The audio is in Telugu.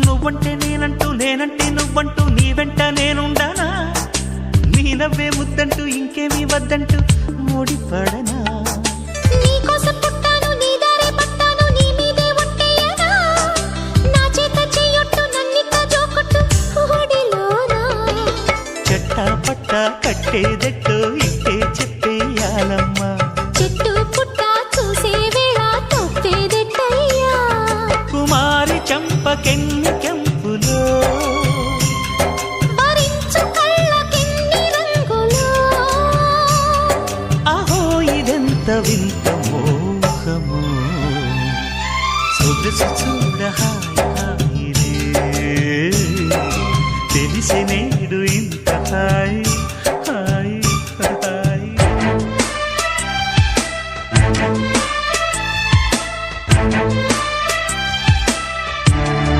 నువ్వంటే నేనంటూ నేనంటే నువ్వంటూ నీ వెంట నేనుండానా నీ నవ్వే ముద్దంటూ ఇంకేమీ వద్దంటూ ముడిపడనా నీకోసం పుట్టాను నీ దారే పట్టాను నీ మీదే ఒట్టేయనా నా చేత చెయ్యొట్టు నన్నిక జోకొట్టు ఓడిలోనా చెట్టా పట్టా కట్టేదెట్టో ఇట్టే చెప్పేయాలమ్మా చెట్టు పుట్ట చూసే వేళ తప్పేదెట్టయ్యా కుమారి చంపకెన్ని కెంపులో భరించు కళ్ళకెన్ని రంగులో అహో ఇదెంత వింత మోహము సొగసు చూడహాయి